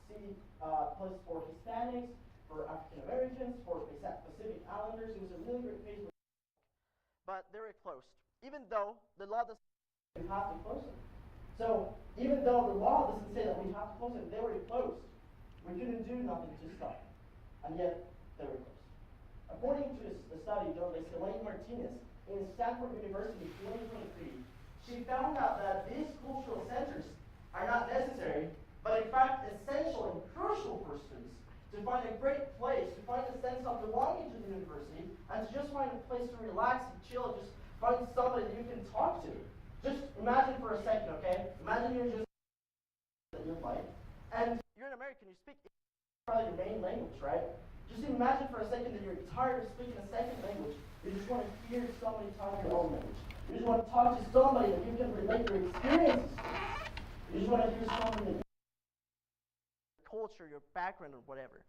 see places for Hispanics, for African Americans, for Pacific Islanders. It was a really great place. But they were closed, even though the law doesn't say we have to close them. So even though the law doesn't say that we have to close them, they were closed. We couldn't do nothing to stop them, and yet they were closed. According to a study done by Selene Martinez in Stanford University in 2023, she found out that these cultural centers are not necessary, but in fact essential and crucial for students to find a great place, to find a sense of belonging to the university, and to just find a place to relax and chill, and just find somebody that you can talk to. Just imagine for a second, okay? Imagine you're just in your life, and you're an American, you speak probably your main language, right? Just imagine for a second that you're tired of speaking a second language. You just want to hear somebody talk your own language. You just want to talk to somebody that you can relate your experiences to. You just want to hear something that your culture, your background, or whatever.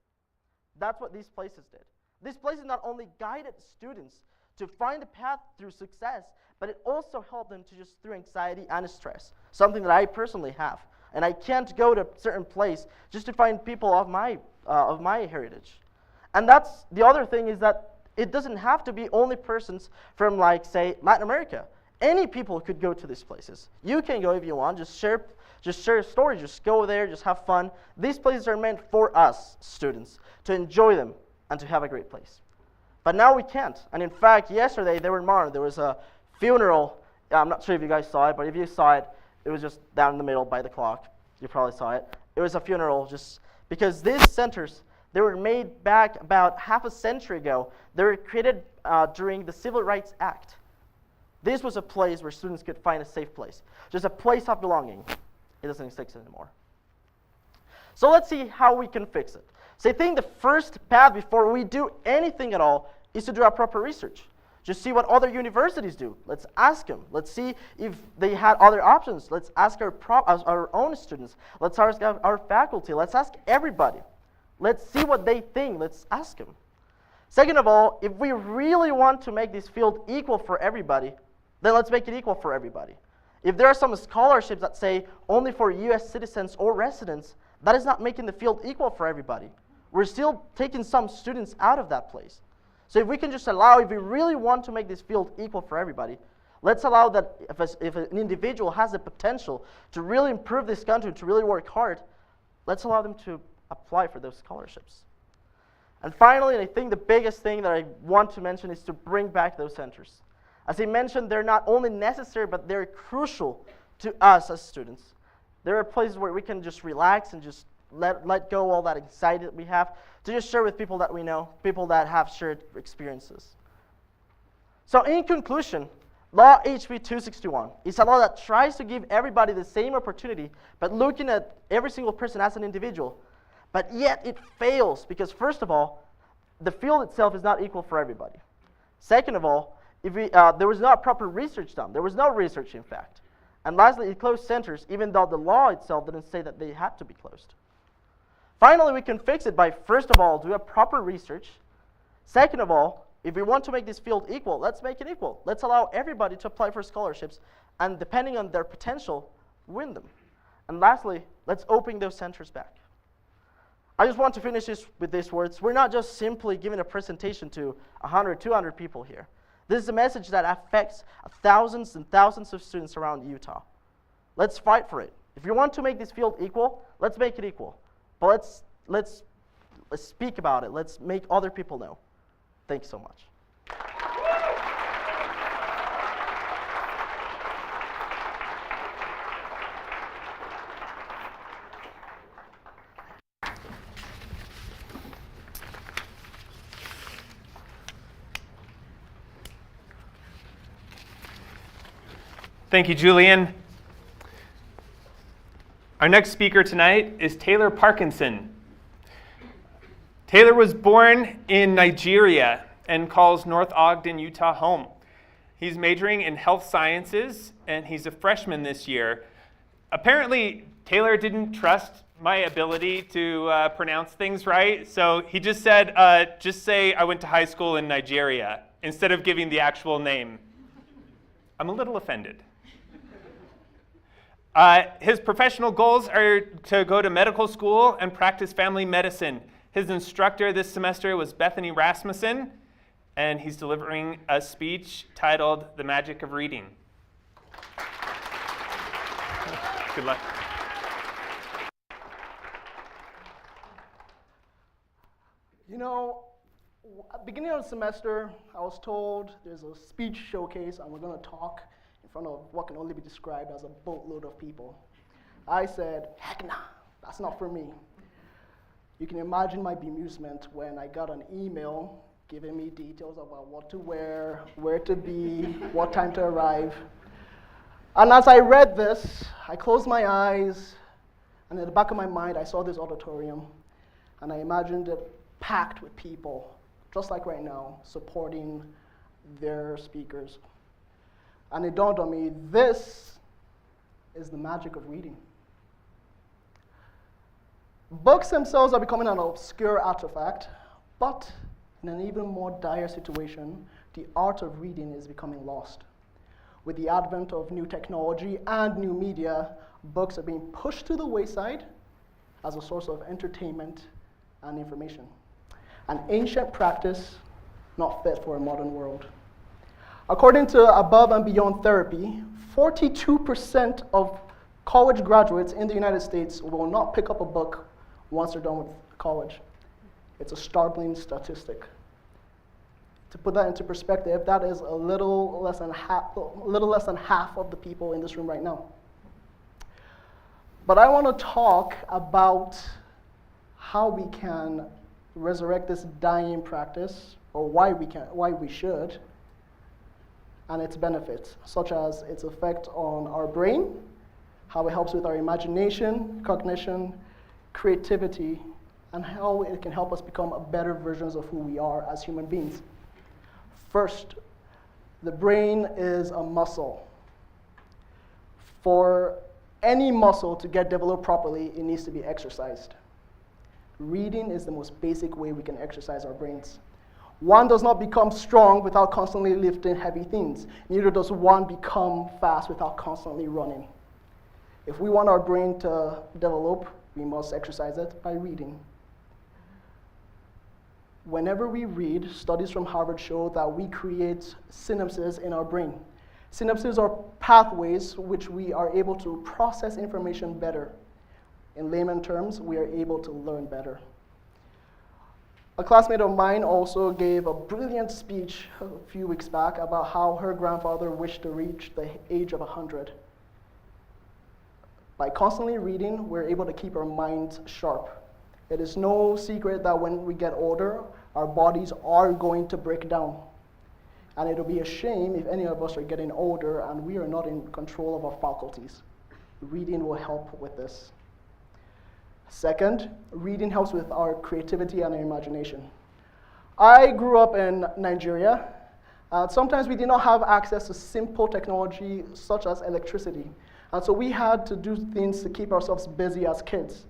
That's what these places did. These places not only guided students to find a path through success, but it also helped them to just through anxiety and stress, something that I personally have. And I can't go to a certain place just to find people of my heritage. And that's the other thing, is that it doesn't have to be only persons from, like, say, Latin America. Any people could go to these places. You can go if you want. Just share a story. Just go there. Just have fun. These places are meant for us students to enjoy them and to have a great place. But now we can't. And in fact, yesterday there was a funeral. I'm not sure if you guys saw it, but if you saw it, it was just down in the middle by the clock. You probably saw it. It was a funeral just because these centers, they were made back about half a century ago. They were created during the Civil Rights Act. This was a place where students could find a safe place, just a place of belonging. It doesn't exist anymore. So let's see how we can fix it. So I think the first path before we do anything at all is to do our proper research. Just see what other universities do. Let's ask them. Let's see if they had other options. Let's ask our own students. Let's ask our faculty. Let's ask everybody. Let's see what they think. Let's ask them. Second of all, if we really want to make this field equal for everybody, then let's make it equal for everybody. If there are some scholarships that say only for U.S. citizens or residents, that is not making the field equal for everybody. We're still taking some students out of that place. So if we can just allow, if we really want to make this field equal for everybody, let's allow that if an individual has the potential to really improve this country, to really work hard, let's allow them to apply for those scholarships. And finally, and I think the biggest thing that I want to mention is to bring back those centers. As I mentioned, they're not only necessary, but they're crucial to us as students. There are places where we can just relax and just let go all that anxiety that we have, to just share with people that we know, people that have shared experiences. So in conclusion, Law HB 261 is a law that tries to give everybody the same opportunity, but looking at every single person as an individual. But yet it fails because, first of all, the field itself is not equal for everybody. Second of all, there was not proper research done. There was no research, in fact. And lastly, it closed centers, even though the law itself didn't say that they had to be closed. Finally, we can fix it by, first of all, do a proper research. Second of all, if we want to make this field equal, let's make it equal. Let's allow everybody to apply for scholarships, and depending on their potential, win them. And lastly, let's open those centers back. I just want to finish this with these words. We're not just simply giving a presentation to 100, 200 people here. This is a message that affects thousands and thousands of students around Utah. Let's fight for it. If you want to make this field equal, let's make it equal. But let's speak about it. Let's make other people know. Thanks so much. Thank you, Julian. Our next speaker tonight is Taylor Parkinson. Taylor was born in Nigeria and calls North Ogden, Utah home. He's majoring in health sciences, and he's a freshman this year. Apparently, Taylor didn't trust my ability to pronounce things right, so he just said, just say I went to high school in Nigeria, instead of giving the actual name. I'm a little offended. His professional goals are to go to medical school and practice family medicine. His instructor this semester was Bethany Rasmussen, and he's delivering a speech titled The Magic of Reading. Good luck. You know, at the beginning of the semester, I was told there's a speech showcase and we're going to talk in front of what can only be described as a boatload of people. I said, heck nah, that's not for me. You can imagine my bemusement when I got an email giving me details about what to wear, where to be, what time to arrive. And as I read this, I closed my eyes, and in the back of my mind, I saw this auditorium, and I imagined it packed with people, just like right now, supporting their speakers. And it dawned on me, this is the magic of reading. Books themselves are becoming an obscure artifact, but in an even more dire situation, the art of reading is becoming lost. With the advent of new technology and new media, books are being pushed to the wayside as a source of entertainment and information. An ancient practice not fit for a modern world. According to Above and Beyond Therapy, 42% of college graduates in the United States will not pick up a book once they're done with college. It's a startling statistic. To put that into perspective, that is a little less than half of the people in this room right now. But I want to talk about how we can resurrect this dying practice, or why we should, and its benefits, such as its effect on our brain, how it helps with our imagination, cognition, creativity, and how it can help us become better versions of who we are as human beings. First, the brain is a muscle. For any muscle to get developed properly, it needs to be exercised. Reading is the most basic way we can exercise our brains. One does not become strong without constantly lifting heavy things. Neither does one become fast without constantly running. If we want our brain to develop, we must exercise it by reading. Whenever we read, studies from Harvard show that we create synapses in our brain. Synapses are pathways which we are able to process information better. In layman terms, we are able to learn better. A classmate of mine also gave a brilliant speech a few weeks back about how her grandfather wished to reach the age of 100. By constantly reading, we're able to keep our minds sharp. It is no secret that when we get older, our bodies are going to break down. And it'll be a shame if any of us are getting older and we are not in control of our faculties. Reading will help with this. Second, reading helps with our creativity and our imagination. I grew up in Nigeria. Sometimes we did not have access to simple technology such as electricity. And so we had to do things to keep ourselves busy as kids.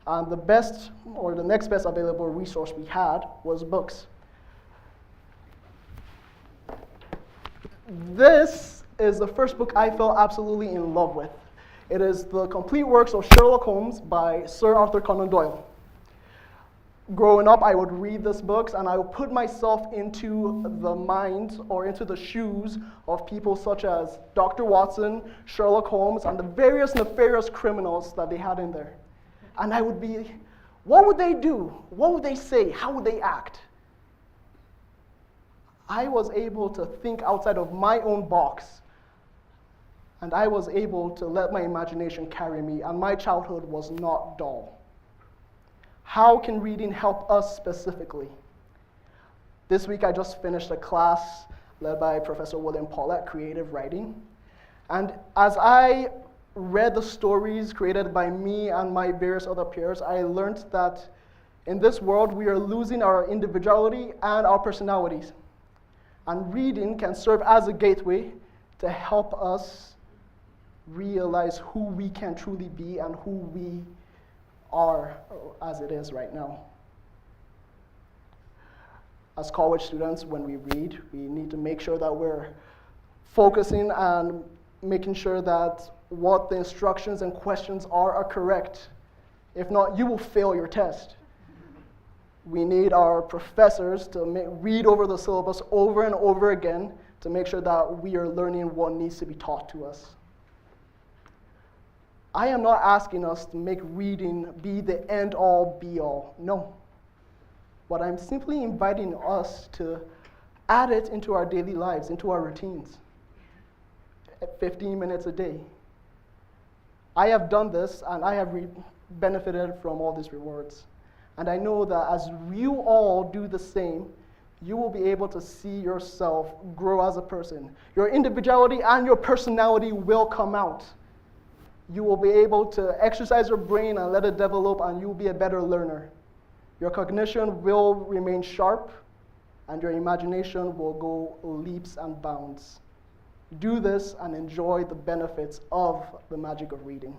And the best, or the next best available resource we had was books. This is the first book I fell absolutely in love with. It is the complete works of Sherlock Holmes by Sir Arthur Conan Doyle. Growing up, I would read these books and I would put myself into the mind or into the shoes of people such as Dr. Watson, Sherlock Holmes, and the various nefarious criminals that they had in there. And I would be, what would they do? What would they say? How would they act? I was able to think outside of my own box. And I was able to let my imagination carry me, and my childhood was not dull. How can reading help us specifically? This week I just finished a class led by Professor William Paulette, Creative Writing. And as I read the stories created by me and my various other peers, I learned that in this world we are losing our individuality and our personalities. And reading can serve as a gateway to help us realize who we can truly be and who we are as it is right now. As college students, when we read, we need to make sure that we're focusing and making sure that what the instructions and questions are correct. If not, you will fail your test. We need our professors to read over the syllabus over and over again to make sure that we are learning what needs to be taught to us. I am not asking us to make reading be the end-all, be-all. No. But I'm simply inviting us to add it into our daily lives, into our routines, at 15 minutes a day. I have done this, and I have benefited from all these rewards. And I know that as you all do the same, you will be able to see yourself grow as a person. Your individuality and your personality will come out. You will be able to exercise your brain and let it develop, and you will be a better learner. Your cognition will remain sharp, and your imagination will go leaps and bounds. Do this and enjoy the benefits of the magic of reading.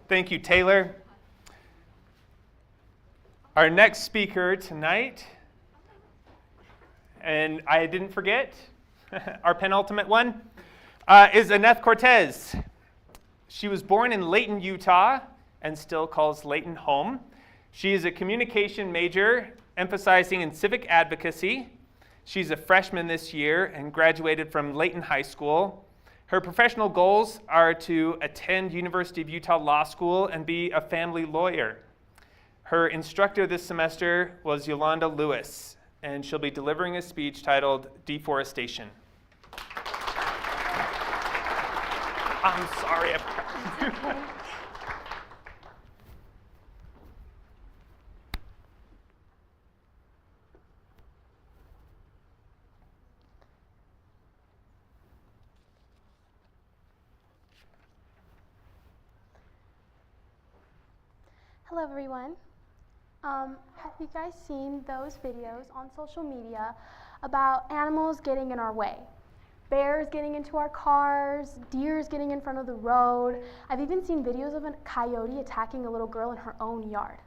Thank you, Taylor. Our next speaker tonight, and I didn't forget, our penultimate one, is Annette Cortez. She was born in Layton, Utah, and still calls Layton home. She is a communication major, emphasizing in civic advocacy. She's a freshman this year and graduated from Layton High School. Her professional goals are to attend University of Utah Law School and be a family lawyer. Her instructor this semester was Yolanda Lewis, and she'll be delivering a speech titled Deforestation. I'm sorry. Hello everyone. Have you guys seen those videos on social media about animals getting in our way? Bears getting into our cars, deers getting in front of the road. I've even seen videos of a coyote attacking a little girl in her own yard.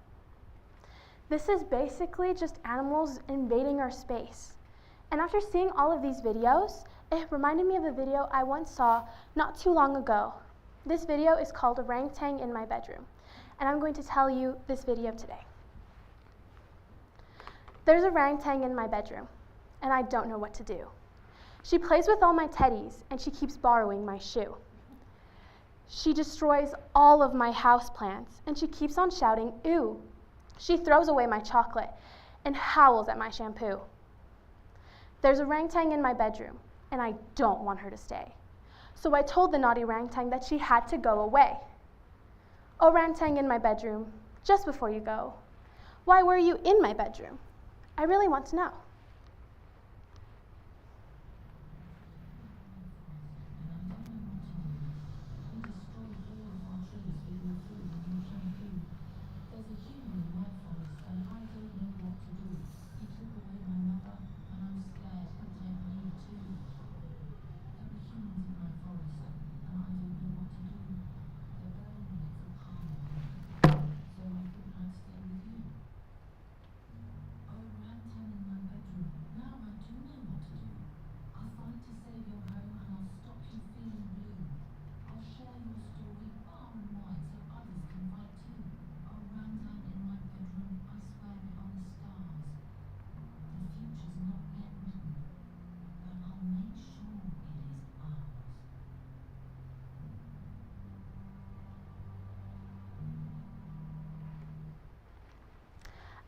This is basically just animals invading our space. And after seeing all of these videos, it reminded me of a video I once saw not too long ago. This video is called Orangutan in My Bedroom, and I'm going to tell you this video today. There's a orangutan in my bedroom, and I don't know what to do. She plays with all my teddies, and she keeps borrowing my shoe. She destroys all of my houseplants, and she keeps on shouting, "Ew." She throws away my chocolate and howls at my shampoo. There's a orangutan in my bedroom, and I don't want her to stay. So I told the naughty orangutan that she had to go away. Orangutan in my bedroom, just before you go, why were you in my bedroom? I really want to know.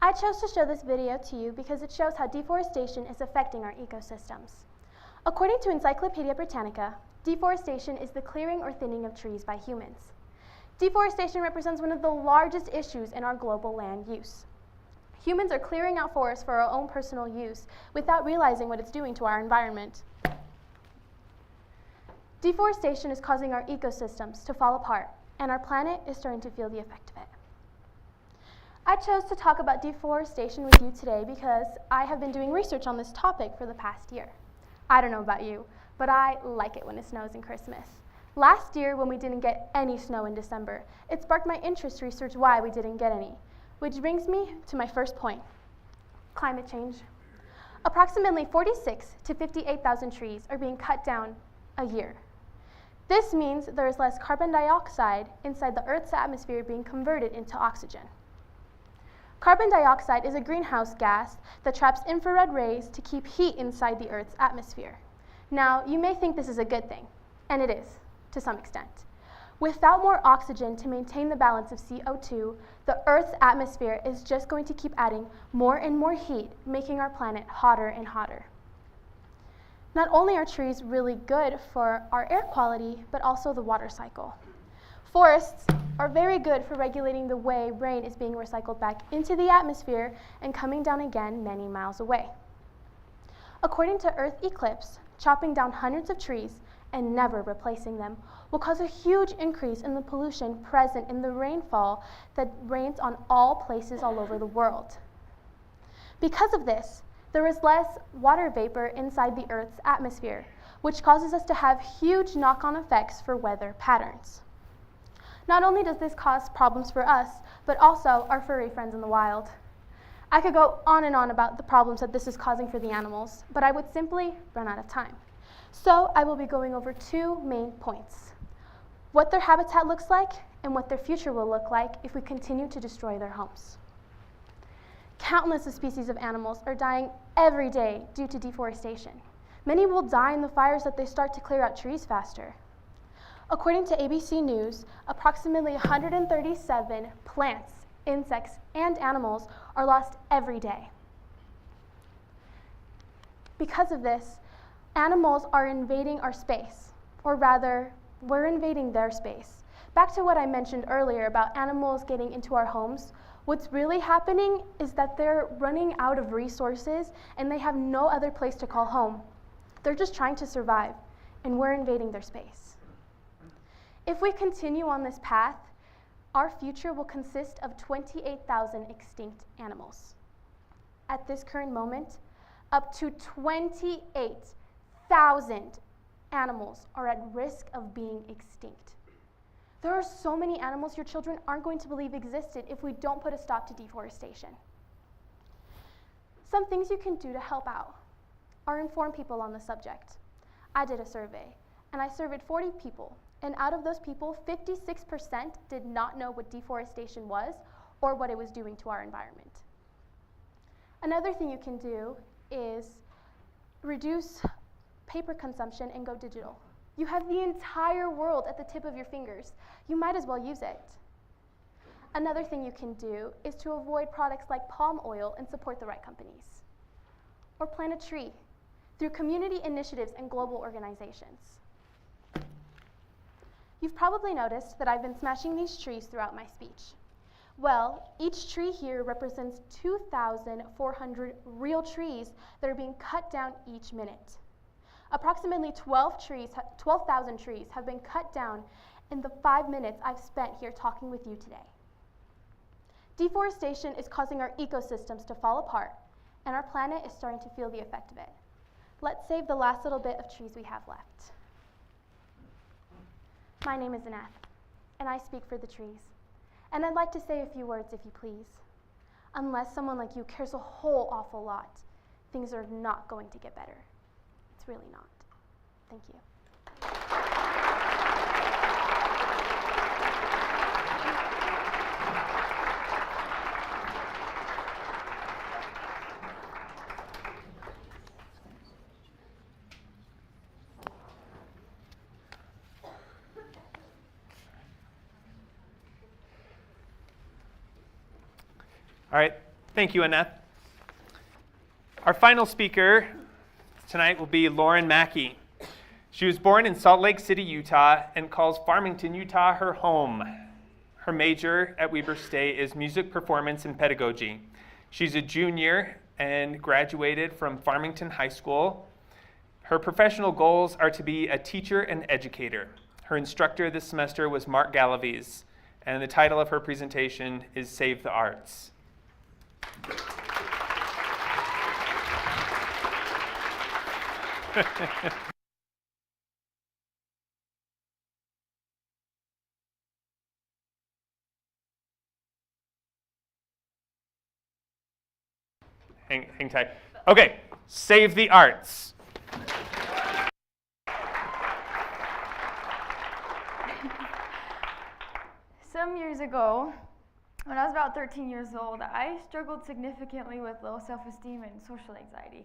I chose to show this video to you because it shows how deforestation is affecting our ecosystems. According to Encyclopedia Britannica, deforestation is the clearing or thinning of trees by humans. Deforestation represents one of the largest issues in our global land use. Humans are clearing out forests for our own personal use without realizing what it's doing to our environment. Deforestation is causing our ecosystems to fall apart, and our planet is starting to feel the effect of it. I chose to talk about deforestation with you today because I have been doing research on this topic for the past year. I don't know about you, but I like it when it snows in Christmas. Last year, when we didn't get any snow in December, it sparked my interest to research why we didn't get any, which brings me to my first point: climate change. Approximately 46 to 58,000 trees are being cut down a year. This means there is less carbon dioxide inside the Earth's atmosphere being converted into oxygen. Carbon dioxide is a greenhouse gas that traps infrared rays to keep heat inside the Earth's atmosphere. Now, you may think this is a good thing, and it is, to some extent. Without more oxygen to maintain the balance of CO2, the Earth's atmosphere is just going to keep adding more and more heat, making our planet hotter and hotter. Not only are trees really good for our air quality, but also the water cycle. Forests are very good for regulating the way rain is being recycled back into the atmosphere and coming down again many miles away. According to Earth Eclipse, chopping down hundreds of trees and never replacing them will cause a huge increase in the pollution present in the rainfall that rains on all places all over the world. Because of this, there is less water vapor inside the Earth's atmosphere, which causes us to have huge knock-on effects for weather patterns. Not only does this cause problems for us, but also our furry friends in the wild. I could go on and on about the problems that this is causing for the animals, but I would simply run out of time. So I will be going over two main points: what their habitat looks like and what their future will look like if we continue to destroy their homes. Countless of species of animals are dying every day due to deforestation. Many will die in the fires that they start to clear out trees faster. According to ABC News, approximately 137 plants, insects, and animals are lost every day. Because of this, animals are invading our space, or rather, we're invading their space. Back to what I mentioned earlier about animals getting into our homes, what's really happening is that they're running out of resources and they have no other place to call home. They're just trying to survive, and we're invading their space. If we continue on this path, our future will consist of 28,000 extinct animals. At this current moment, up to 28,000 animals are at risk of being extinct. There are so many animals your children aren't going to believe existed if we don't put a stop to deforestation. Some things you can do to help out are inform people on the subject. I did a survey, and I surveyed 40 people, and out of those people, 56% did not know what deforestation was or what it was doing to our environment. Another thing you can do is reduce paper consumption and go digital. You have the entire world at the tip of your fingers. You might as well use it. Another thing you can do is to avoid products like palm oil and support the right companies. Or plant a tree through community initiatives and global organizations. You've probably noticed that I've been smashing these trees throughout my speech. Well, each tree here represents 2,400 real trees that are being cut down each minute. Approximately 12,000 trees have been cut down in the 5 minutes I've spent here talking with you today. Deforestation is causing our ecosystems to fall apart, and our planet is starting to feel the effect of it. Let's save the last little bit of trees we have left. My name is Anath, and I speak for the trees. And I'd like to say a few words, if you please. Unless someone like you cares a whole awful lot, things are not going to get better. It's really not. Thank you. All right, thank you, Annette. Our final speaker tonight will be Lauren Mackey. She was born in Salt Lake City, Utah, and calls Farmington, Utah her home. Her major at Weber State is music performance and pedagogy. She's a junior and graduated from Farmington High School. Her professional goals are to be a teacher and educator. Her instructor this semester was Mark Galaviz, and the title of her presentation is Save the Arts. Hang tight. Okay, save the arts. Some years ago, when I was about 13 years old, I struggled significantly with low self-esteem and social anxiety.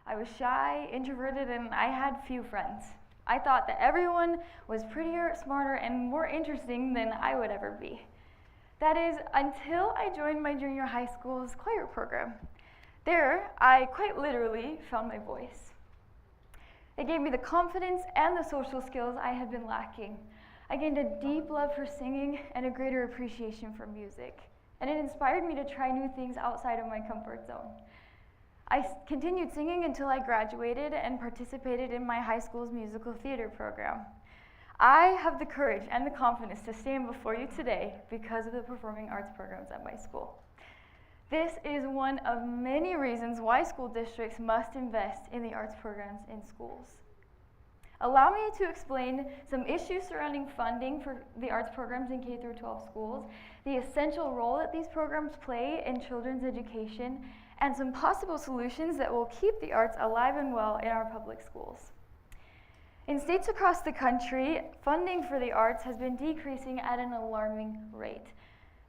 I was shy, introverted, and I had few friends. I thought that everyone was prettier, smarter, and more interesting than I would ever be. That is, until I joined my junior high school's choir program. There, I quite literally found my voice. It gave me the confidence and the social skills I had been lacking. I gained a deep love for singing and a greater appreciation for music, and it inspired me to try new things outside of my comfort zone. I continued singing until I graduated and participated in my high school's musical theater program. I have the courage and the confidence to stand before you today because of the performing arts programs at my school. This is one of many reasons why school districts must invest in the arts programs in schools. Allow me to explain some issues surrounding funding for the arts programs in K-12 schools, the essential role that these programs play in children's education, and some possible solutions that will keep the arts alive and well in our public schools. In states across the country, funding for the arts has been decreasing at an alarming rate.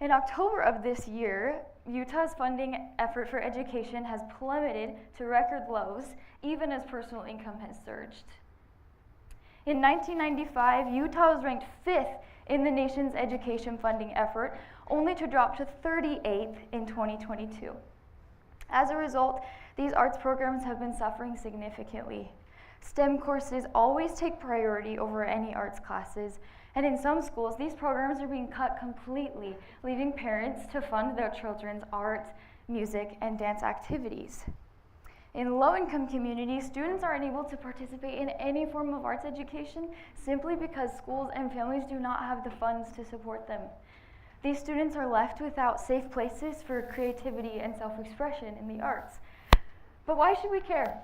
In October of this year, Utah's funding effort for education has plummeted to record lows, even as personal income has surged. In 1995, Utah was ranked 5th in the nation's education funding effort, only to drop to 38th in 2022. As a result, these arts programs have been suffering significantly. STEM courses always take priority over any arts classes, and in some schools, these programs are being cut completely, leaving parents to fund their children's art, music, and dance activities. In low-income communities, students are unable to participate in any form of arts education simply because schools and families do not have the funds to support them. These students are left without safe places for creativity and self-expression in the arts. But why should we care?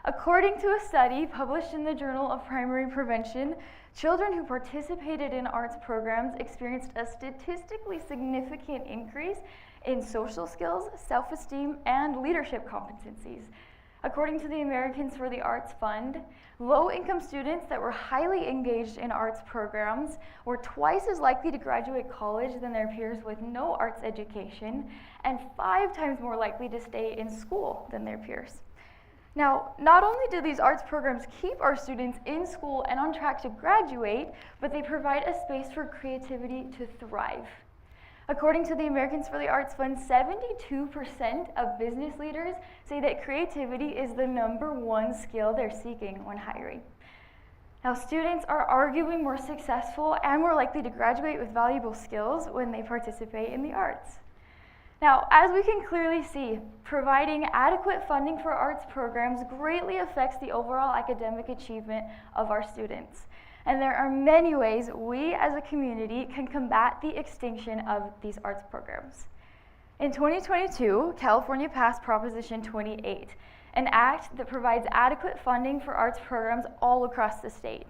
According to a study published in the Journal of Primary Prevention, children who participated in arts programs experienced a statistically significant increase in social skills, self-esteem, and leadership competencies. According to the Americans for the Arts Fund, low-income students that were highly engaged in arts programs were twice as likely to graduate college than their peers with no arts education, and 5 times more likely to stay in school than their peers. Now, not only do these arts programs keep our students in school and on track to graduate, but they provide a space for creativity to thrive. According to the Americans for the Arts Fund, 72% of business leaders say that creativity is the #1 skill they're seeking when hiring. Now, students are arguably more successful and more likely to graduate with valuable skills when they participate in the arts. Now, as we can clearly see, providing adequate funding for arts programs greatly affects the overall academic achievement of our students. And there are many ways we as a community can combat the extinction of these arts programs. In 2022, California passed Proposition 28, an act that provides adequate funding for arts programs all across the state.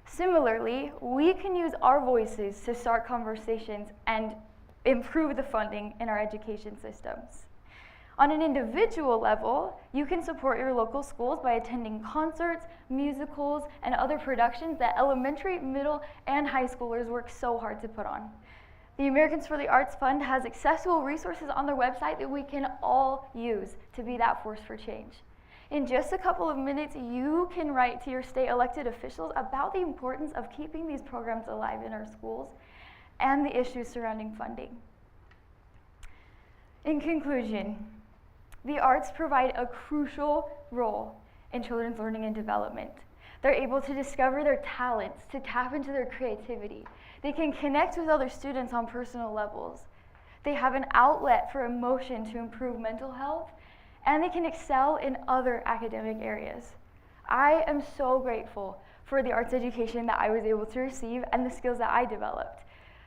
Similarly, we can use our voices to start conversations and improve the funding in our education systems. On an individual level, you can support your local schools by attending concerts, musicals, and other productions that elementary, middle, and high schoolers work so hard to put on. The Americans for the Arts Fund has accessible resources on their website that we can all use to be that force for change. In just a couple of minutes, you can write to your state elected officials about the importance of keeping these programs alive in our schools and the issues surrounding funding. In conclusion, the arts provide a crucial role in children's learning and development. They're able to discover their talents, to tap into their creativity. They can connect with other students on personal levels. They have an outlet for emotion to improve mental health, and they can excel in other academic areas. I am so grateful for the arts education that I was able to receive and the skills that I developed.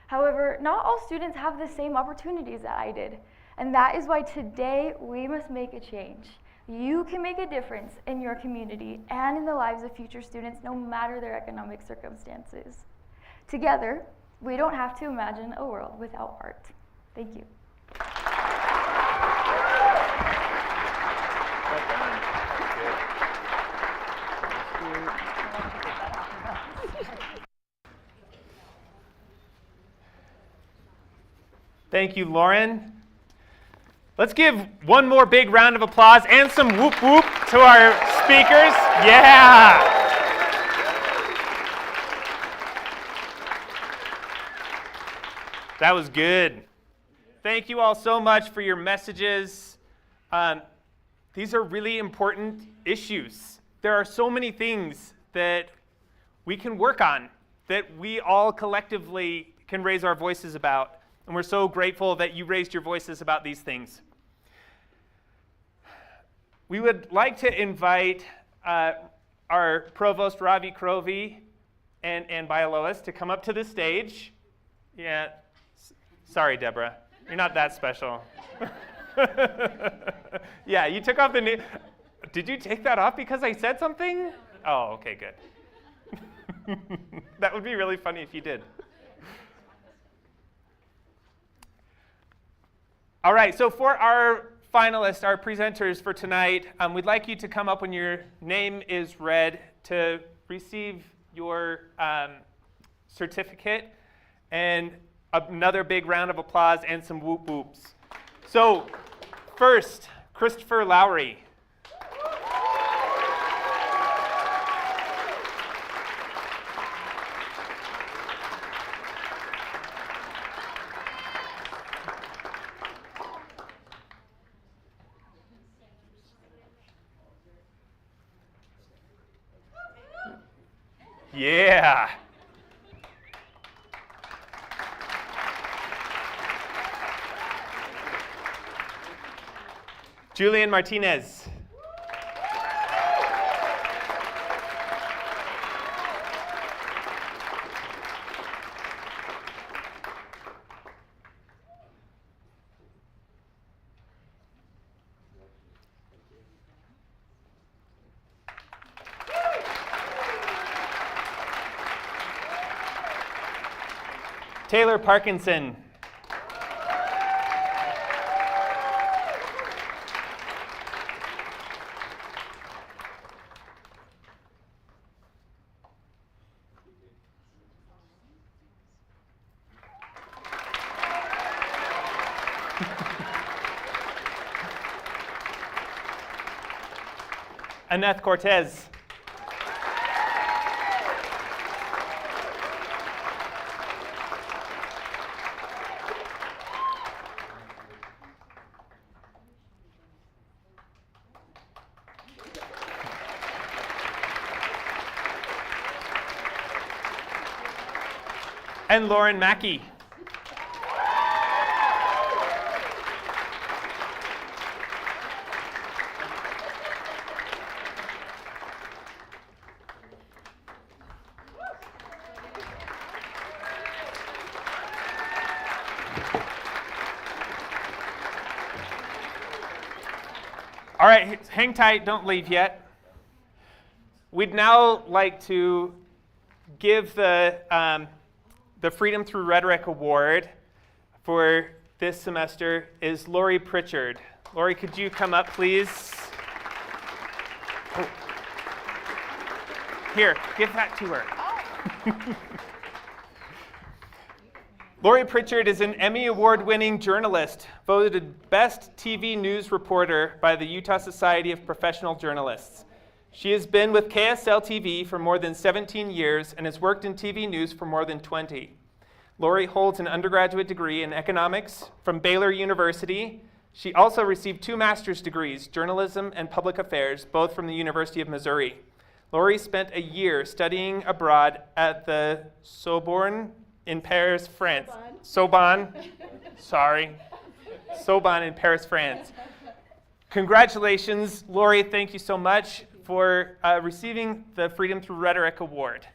However, not all students have the same opportunities that I did. And that is why today we must make a change. You can make a difference in your community and in the lives of future students, no matter their economic circumstances. Together, we don't have to imagine a world without art. Thank you. Thank you, Lauren. Let's give one more big round of applause and some whoop whoop to our speakers. Yeah! That was good. Thank you all so much for your messages. These are really important issues. There are so many things that we can work on, that we all collectively can raise our voices about. And we're so grateful that you raised your voices about these things. We would like to invite our Provost, Ravi Krovi, and Bialois to come up to the stage. Yeah, sorry, Deborah. You're not that special. Yeah, you took off the name. Did you take that off because I said something? Oh, okay, good. That would be really funny if you did. All right, so for our finalists, our presenters for tonight, we'd like you to come up when your name is read to receive your certificate, and another big round of applause and some whoop whoops. So first, Christopher Lowry. Yeah. Julian Martinez. Taylor Parkinson. Annette Cortez. And Lauren Mackey. All right, hang tight, don't leave yet. We'd now like to give the Freedom Through Rhetoric Award for this semester is Lori Pritchard. Lori, could you come up, please? Oh. Here, give that to her. Lori Pritchard is an Emmy Award-winning journalist, voted Best TV News Reporter by the Utah Society of Professional Journalists. She has been with KSL TV for more than 17 years and has worked in TV news for more than 20. Lori holds an undergraduate degree in economics from Baylor University. She also received 2 master's degrees, journalism and public affairs, both from the University of Missouri. Lori spent a year studying abroad at the Sorbonne in Paris, France. Sorbonne. Sorry. Sorbonne in Paris, France. Congratulations, Lori. Thank you so much for receiving the Freedom Through Rhetoric Award.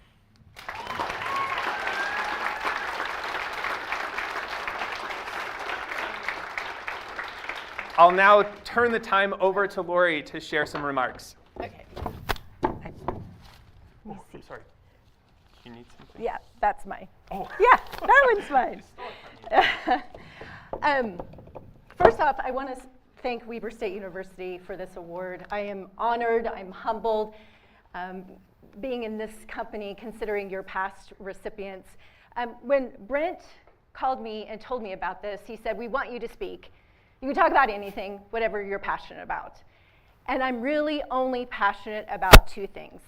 I'll now turn the time over to Lori to share some remarks. Okay. Let me see. Sorry. You need something? Yeah, that's mine. Oh. Yeah, that one's mine. First off, I want to thank Weber State University for this award. I am honored, I'm humbled being in this company, considering your past recipients. When Brent called me and told me about this, he said, we want you to speak. You can talk about anything, whatever you're passionate about. And I'm really only passionate about two things.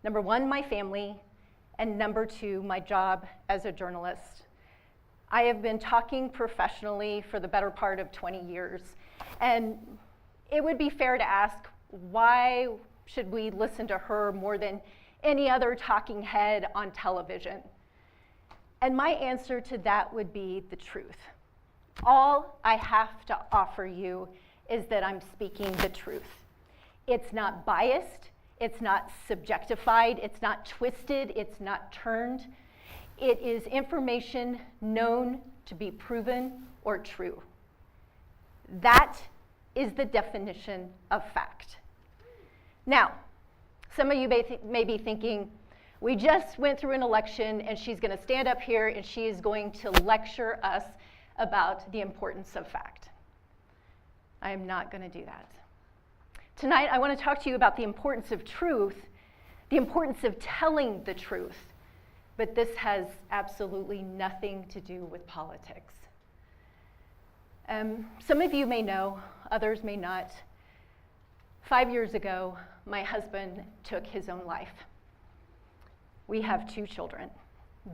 Number one, my family, and number two, my job as a journalist. I have been talking professionally for the better part of 20 years, and it would be fair to ask, why should we listen to her more than any other talking head on television? And my answer to that would be the truth. All I have to offer you is that I'm speaking the truth. It's not biased, it's not subjectified, it's not twisted, it's not turned. It is information known to be proven or true. That is the definition of fact. Now, some of you may be thinking, we just went through an election and she's going to stand up here and she is going to lecture us about the importance of fact. I am not going to do that. Tonight, I want to talk to you about the importance of truth, the importance of telling the truth, but this has absolutely nothing to do with politics. Some of you may know, others may not. 5 years ago, my husband took his own life. We have 2 children.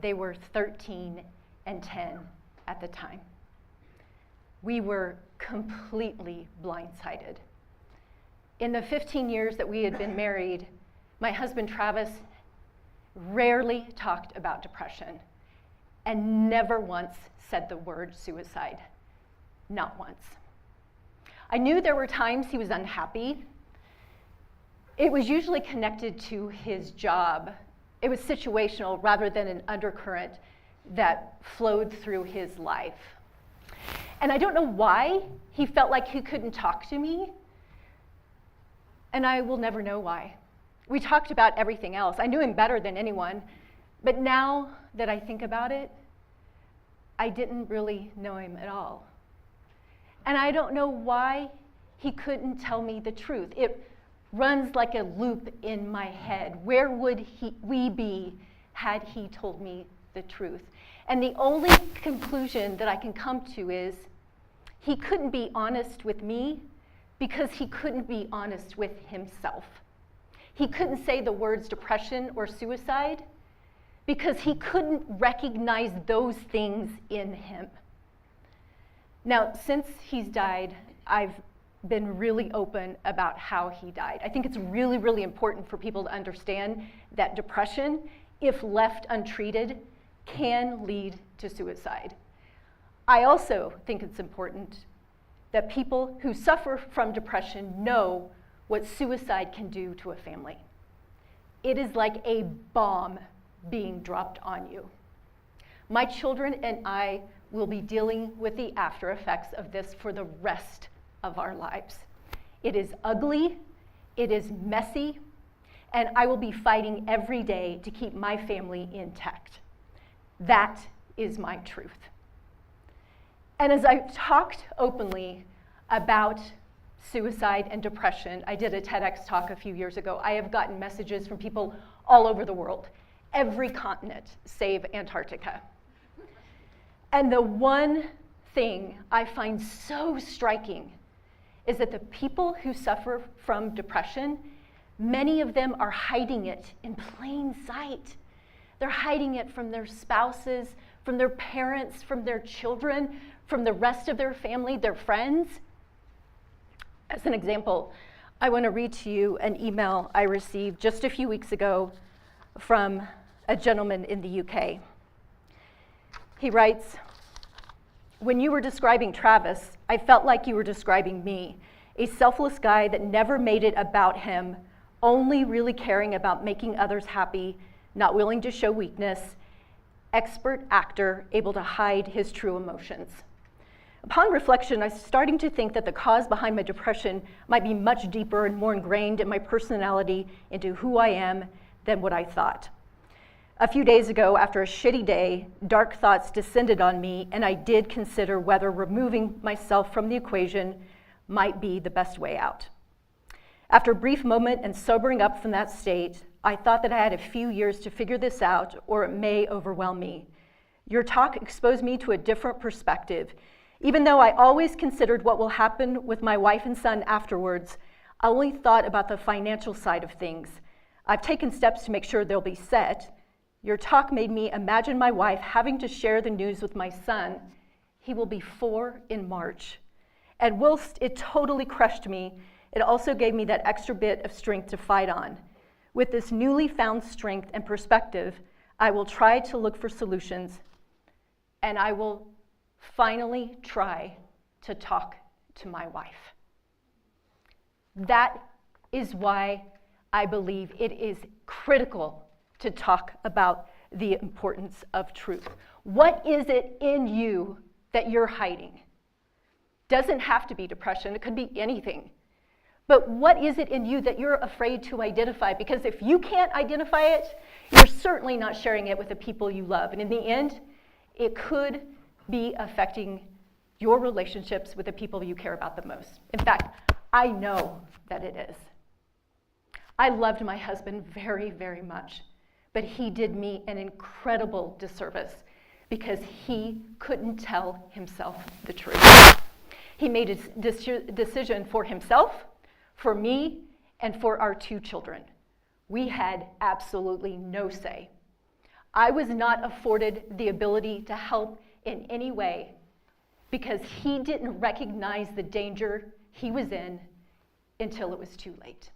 They were 13 and 10 at the time. We were completely blindsided. In the 15 years that we had been married, my husband Travis rarely talked about depression and never once said the word suicide. Not once. I knew there were times he was unhappy. It was usually connected to his job. It was situational rather than an undercurrent that flowed through his life. And I don't know why he felt like he couldn't talk to me, and I will never know why. We talked about everything else. I knew him better than anyone, but now that I think about it, I didn't really know him at all. And I don't know why he couldn't tell me the truth. It runs like a loop in my head. Where would we be had he told me the truth? And the only conclusion that I can come to is he couldn't be honest with me because he couldn't be honest with himself. He couldn't say the words depression or suicide because he couldn't recognize those things in him. Now, since he's died, I've been really open about how he died. I think it's really, really important for people to understand that depression, if left untreated, can lead to suicide. I also think it's important that people who suffer from depression know what suicide can do to a family. It is like a bomb being dropped on you. My children and I will be dealing with the after effects of this for the rest of our lives. It is ugly, it is messy, and I will be fighting every day to keep my family intact. That is my truth. And as I've talked openly about suicide and depression, I did a TEDx talk a few years ago. I have gotten messages from people all over the world, every continent save Antarctica. And the one thing I find so striking is that the people who suffer from depression, many of them are hiding it in plain sight. They're hiding it from their spouses, from their parents, from their children, from the rest of their family, their friends. As an example, I want to read to you an email I received just a few weeks ago from a gentleman in the UK. He writes, "When you were describing Travis, I felt like you were describing me, a selfless guy that never made it about him, only really caring about making others happy, not willing to show weakness, expert actor, able to hide his true emotions. Upon reflection, I was starting to think that the cause behind my depression might be much deeper and more ingrained in my personality into who I am than what I thought. A few days ago, after a shitty day, dark thoughts descended on me, and I did consider whether removing myself from the equation might be the best way out. After a brief moment and sobering up from that state, I thought that I had a few years to figure this out, or it may overwhelm me. Your talk exposed me to a different perspective. Even though I always considered what will happen with my wife and son afterwards, I only thought about the financial side of things. I've taken steps to make sure they'll be set. Your talk made me imagine my wife having to share the news with my son. He will be 4 in March. And whilst it totally crushed me, it also gave me that extra bit of strength to fight on. With this newly found strength and perspective, I will try to look for solutions, and I will finally try to talk to my wife. That is why I believe it is critical to talk about the importance of truth. What is it in you that you're hiding? Doesn't have to be depression, it could be anything. But what is it in you that you're afraid to identify? Because if you can't identify it, you're certainly not sharing it with the people you love. And in the end, it could be affecting your relationships with the people you care about the most. In fact, I know that it is. I loved my husband very, very much, but he did me an incredible disservice because he couldn't tell himself the truth. He made a decision for himself, for me, and for our 2 children. We had absolutely no say. I was not afforded the ability to help in any way because he didn't recognize the danger he was in until it was too late.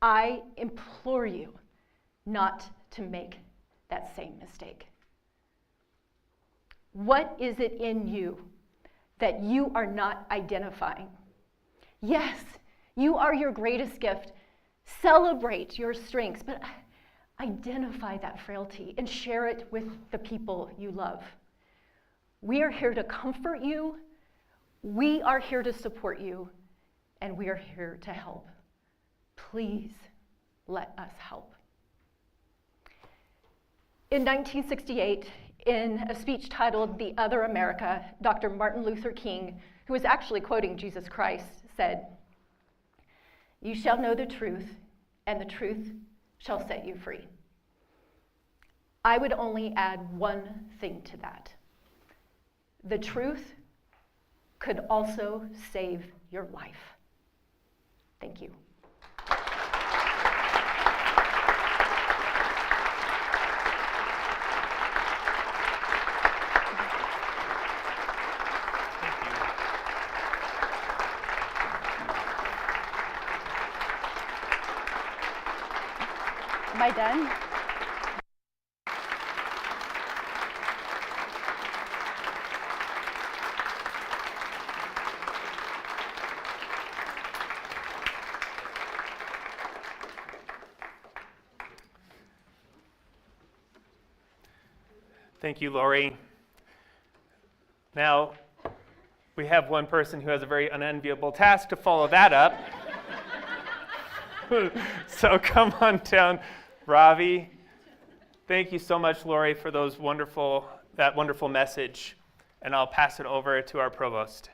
I implore you not to make that same mistake. What is it in you that you are not identifying? Yes, you are your greatest gift. Celebrate your strengths, but identify that frailty and share it with the people you love. We are here to comfort you, we are here to support you, and we are here to help. Please let us help. In 1968, in a speech titled "The Other America," Dr. Martin Luther King, who was actually quoting Jesus Christ, said, "You shall know the truth, and the truth shall set you free." I would only add one thing to that. The truth could also save your life. Thank you. Am I done? Thank you, Lori. Now, we have one person who has a very unenviable task to follow that up. So come on down, Ravi. Thank you so much, Lori, for that wonderful message. And I'll pass it over to our provost.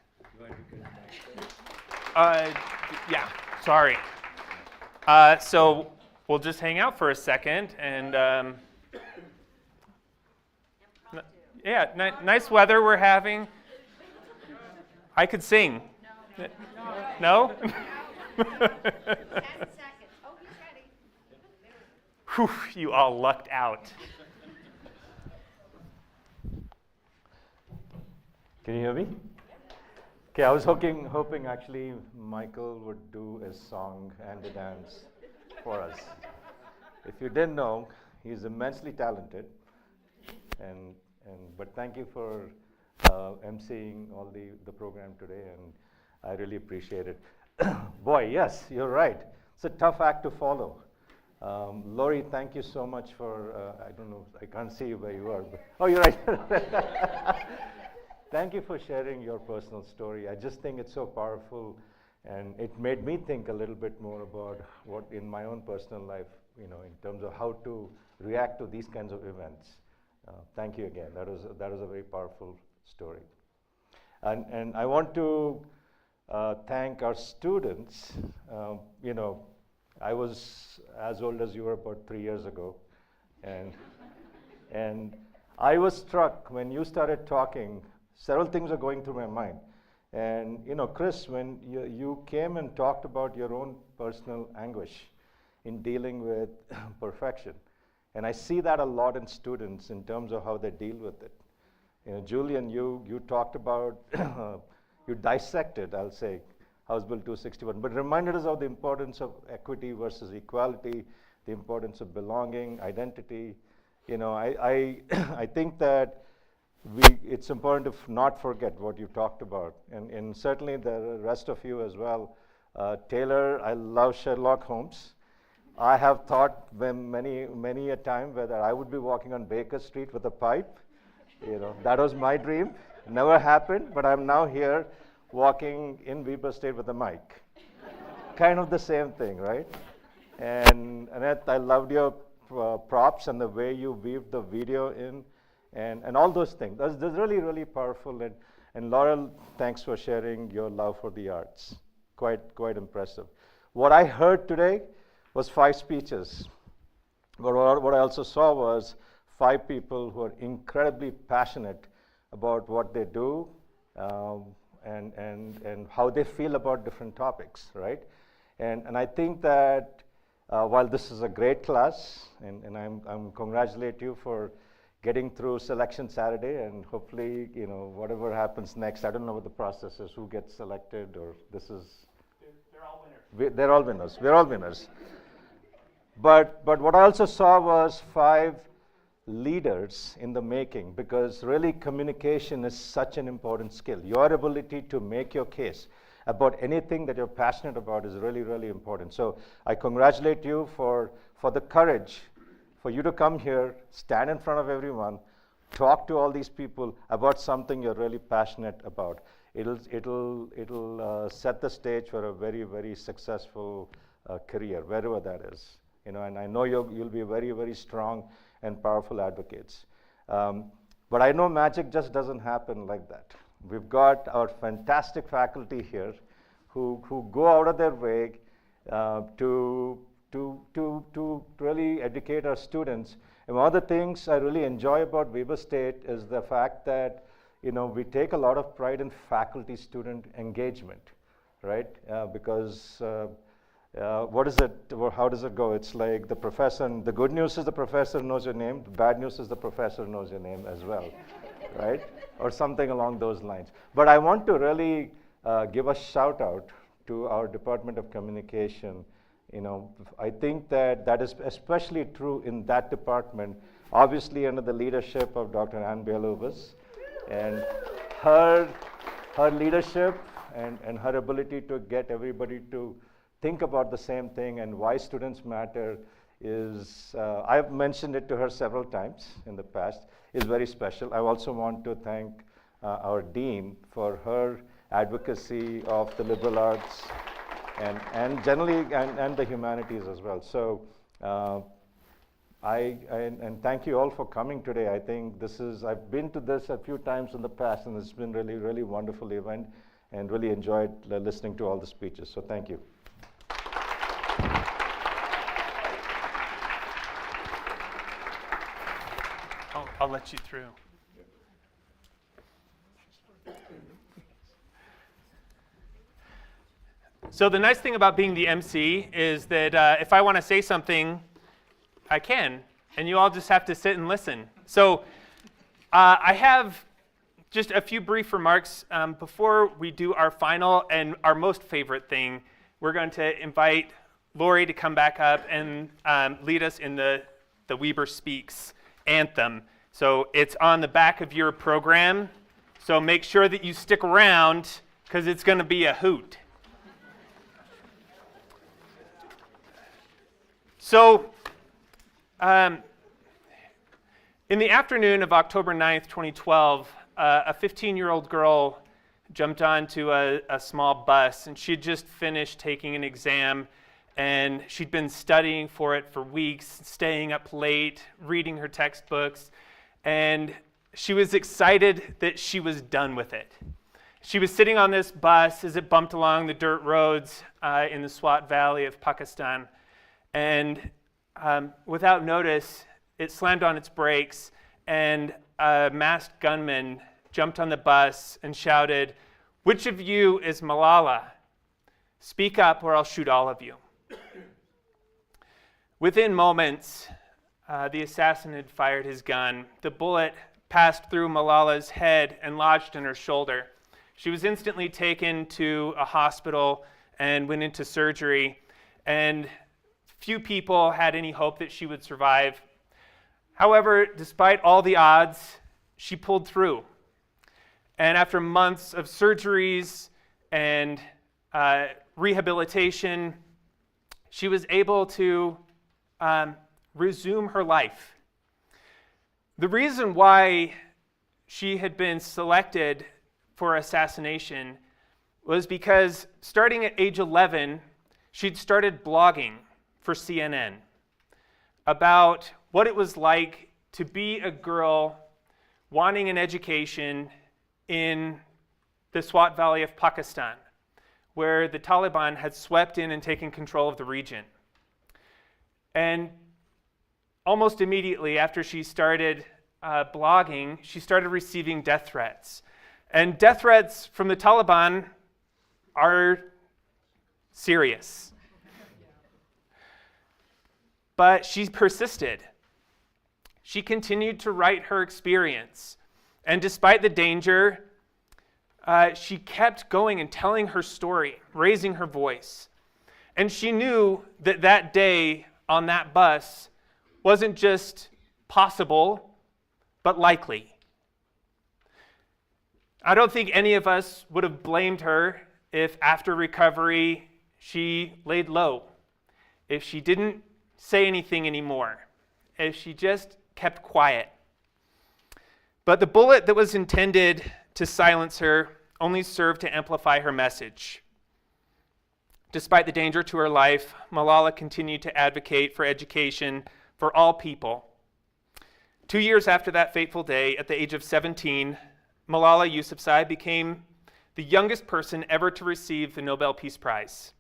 Yeah, sorry. So we'll just hang out for a second and yeah, nice weather we're having. I could sing. No? 10 seconds. Oh, he's ready. Whew, you all lucked out. Can you hear me? Okay, I was hoping actually Michael would do a song and a dance for us. If you didn't know, he's immensely talented, but thank you for emceeing all the program today, and I really appreciate it. Boy, yes, you're right. It's a tough act to follow. Lori, thank you so much for, I don't know, I can't see you where you are. But, oh, you're right. thank you for sharing your personal story. I just think it's so powerful, and it made me think a little bit more about what in my own personal life, in terms of how to react to these kinds of events. Thank you again. That was a very powerful story. And I want to thank our students. I was as old as you were about 3 years ago, and I was struck when you started talking. Several things are going through my mind. And Chris, when you came and talked about your own personal anguish in dealing with perfection, and I see that a lot in students in terms of how they deal with it. Julian, you talked about, you dissected, I'll say, House Bill 261, but reminded us of the importance of equity versus equality, the importance of belonging, identity. I think that it's important to not forget what you talked about, and certainly the rest of you as well. Taylor, I love Sherlock Holmes. I have thought many a time whether I would be walking on Baker Street with a pipe. That was my dream. Never happened, but I'm now here walking in Weber State with a mic. Kind of the same thing, right? And Annette, I loved your props and the way you weaved the video in, and all those things. That's really, really powerful. And Laurel, thanks for sharing your love for the arts. Quite impressive. What I heard today was 5 speeches. But what I also saw was 5 people who are incredibly passionate about what they do, and how they feel about different topics, right? And I think that while this is a great class, and I'm congratulate you for getting through selection Saturday, and hopefully, whatever happens next, I don't know what the process is, who gets selected, or this is... They're all winners. They're all winners. We're all winners. But what I also saw was 5 leaders in the making, because really communication is such an important skill. Your ability to make your case about anything that you're passionate about is really, really important. So I congratulate you for the courage for you to come here, stand in front of everyone, talk to all these people about something you're really passionate about. It'll set the stage for a very, very successful career, wherever that is. And I know you'll be very, very strong and powerful advocates. But I know magic just doesn't happen like that. We've got our fantastic faculty here who go out of their way to really educate our students. And one of the things I really enjoy about Weber State is the fact that we take a lot of pride in faculty-student engagement, right? Because what is it, or how does it go? It's like the professor, and the good news is the professor knows your name, the bad news is the professor knows your name as well, right? Or something along those lines. But I want to really give a shout out to our Department of Communication. I think that is especially true in that department, obviously under the leadership of Dr. Ann Bealubas, and her leadership and her ability to get everybody to think about the same thing and why students matter is, I've mentioned it to her several times in the past, is very special. I also want to thank our dean for her advocacy of the liberal arts and generally and the humanities as well. So and thank you all for coming today. I think I've been to this a few times in the past, and it's been really, really wonderful event, and really enjoyed listening to all the speeches. So thank you. I'll let you through. So the nice thing about being the MC is that if I want to say something, I can, and you all just have to sit and listen. So I have just a few brief remarks before we do our final and our most favorite thing. We're going to invite Lori to come back up and lead us in the Weber Speaks anthem. So it's on the back of your program. So make sure that you stick around, because it's going to be a hoot. So in the afternoon of October 9th, 2012, a 15-year-old girl jumped onto a small bus, and she had just finished taking an exam, and she'd been studying for it for weeks, staying up late, reading her textbooks, and she was excited that she was done with it. She was sitting on this bus as it bumped along the dirt roads in the Swat Valley of Pakistan, and without notice, it slammed on its brakes, and a masked gunman jumped on the bus and shouted, "Which of you is Malala? Speak up or I'll shoot all of you." Within moments, the assassin had fired his gun. The bullet passed through Malala's head and lodged in her shoulder. She was instantly taken to a hospital and went into surgery, and few people had any hope that she would survive. However, despite all the odds, she pulled through. And after months of surgeries and rehabilitation, she was able to resume her life. The reason why she had been selected for assassination was because starting at age 11, she'd started blogging for CNN about what it was like to be a girl wanting an education in the Swat Valley of Pakistan, where the Taliban had swept in and taken control of the region. And almost immediately after she started blogging, she started receiving death threats. And death threats from the Taliban are serious. But she persisted. She continued to write her experience. And despite the danger, she kept going and telling her story, raising her voice. And she knew that that day on that bus wasn't just possible, but likely. I don't think any of us would have blamed her if after recovery she laid low, if she didn't say anything anymore, if she just kept quiet. But the bullet that was intended to silence her only served to amplify her message. Despite the danger to her life, Malala continued to advocate for education for all people. 2 years after that fateful day, at the age of 17, Malala Yousafzai became the youngest person ever to receive the Nobel Peace Prize.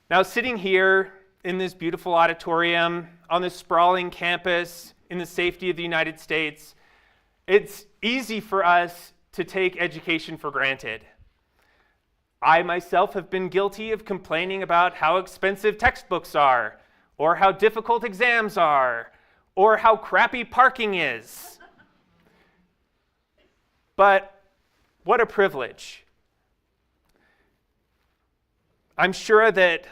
Now, sitting here in this beautiful auditorium, on this sprawling campus, in the safety of the United States, it's easy for us to take education for granted. I myself have been guilty of complaining about how expensive textbooks are, or how difficult exams are, or how crappy parking is. But what a privilege. I'm sure that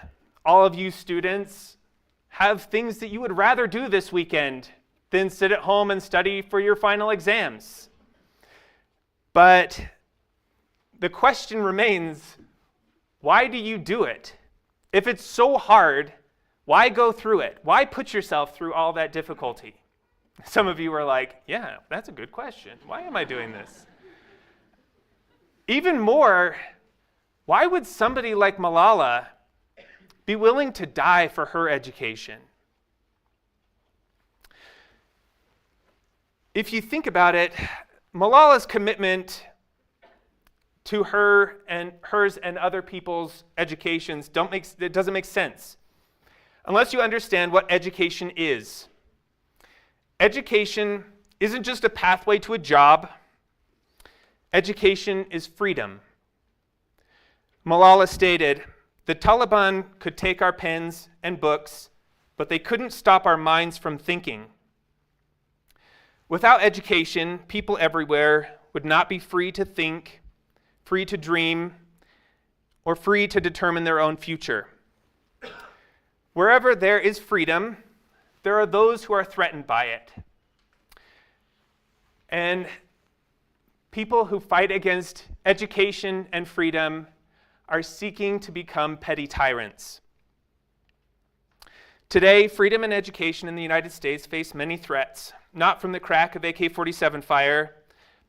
all of you students have things that you would rather do this weekend than sit at home and study for your final exams. But the question remains, why do you do it? If it's so hard, why go through it? Why put yourself through all that difficulty? Some of you are like, yeah, that's a good question. Why am I doing this? Even more, why would somebody like Malala be willing to die for her education? If you think about it, Malala's commitment to hers and other people's educations it doesn't make sense unless you understand what education is. Education isn't just a pathway to a job. Education is freedom. Malala stated, "The Taliban could take our pens and books, but they couldn't stop our minds from thinking." Without education, people everywhere would not be free to think, free to dream, or free to determine their own future. Wherever there is freedom, there are those who are threatened by it. And people who fight against education and freedom are seeking to become petty tyrants. Today, freedom and education in the United States face many threats, not from the crack of AK-47 fire,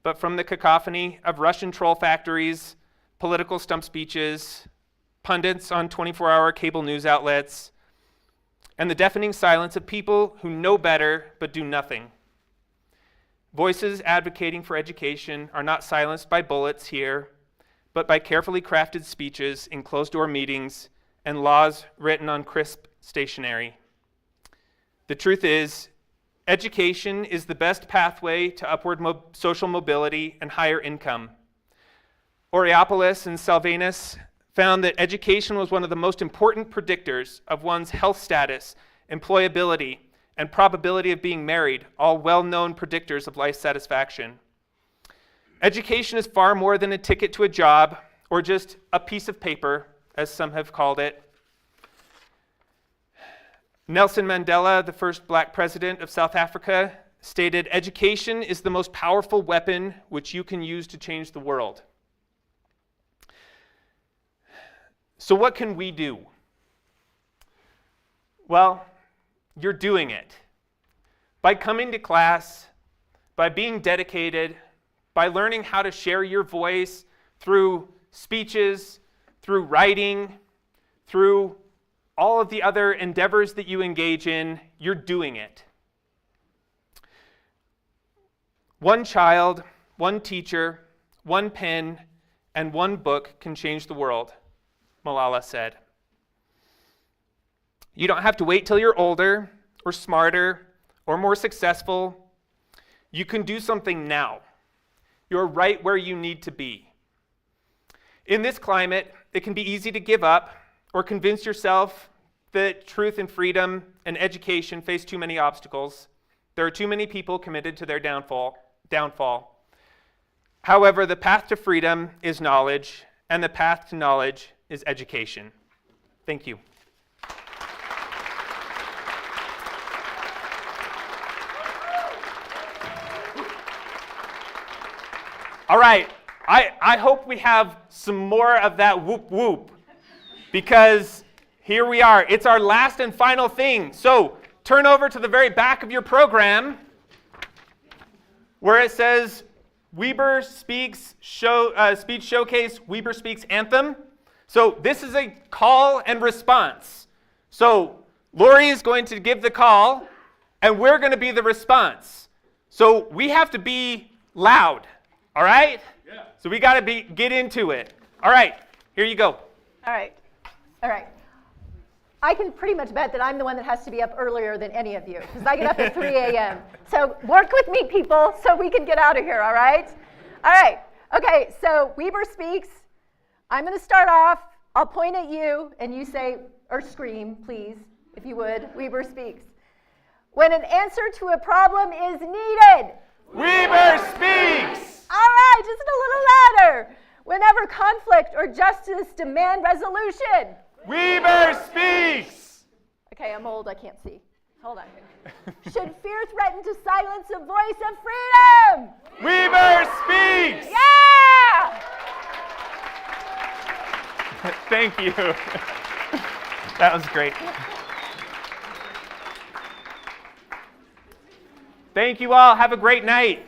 but from the cacophony of Russian troll factories, political stump speeches, pundits on 24-hour cable news outlets, and the deafening silence of people who know better but do nothing. Voices advocating for education are not silenced by bullets here, but by carefully crafted speeches in closed-door meetings and laws written on crisp stationery. The truth is, education is the best pathway to upward social mobility and higher income. Aureopolis and Salvanus found that education was one of the most important predictors of one's health status, employability, and probability of being married, all well-known predictors of life satisfaction. Education is far more than a ticket to a job or just a piece of paper, as some have called it. Nelson Mandela, the first black president of South Africa, stated, "Education is the most powerful weapon which you can use to change the world." So what can we do? Well, you're doing it. By coming to class, by being dedicated, by learning how to share your voice through speeches, through writing, through all of the other endeavors that you engage in, you're doing it. One child, one teacher, one pen, and one book can change the world, Malala said. You don't have to wait till you're older or smarter or more successful. You can do something now. You're right where you need to be. In this climate, it can be easy to give up or convince yourself that truth and freedom and education face too many obstacles. There are too many people committed to their downfall. However, the path to freedom is knowledge, and the path to knowledge is education. Thank you. All right, I hope we have some more of that whoop whoop, because here we are. It's our last and final thing. So turn over to the very back of your program where it says Weber Speaks Speech Showcase, Weber Speaks Anthem. So this is a call and response. So Lori is going to give the call, and we're going to be the response. So we have to be loud, all right? Yeah. So we got to get into it. All right, here you go. All right. I can pretty much bet that I'm the one that has to be up earlier than any of you, because I get up at 3 a.m. So work with me, people, so we can get out of here, all right? All right. Okay, so Weber Speaks. I'm going to start off. I'll point at you, and you say, or scream, please, if you would, Weber Speaks. When an answer to a problem is needed. Weber Speaks! All right, just a little louder. Whenever conflict or justice demand resolution. Weber Speaks! Okay, I'm old, I can't see. Hold on. Should fear threaten to silence a voice of freedom? Weber Speaks! Yeah! Thank you. That was great. Thank you all. Have a great night.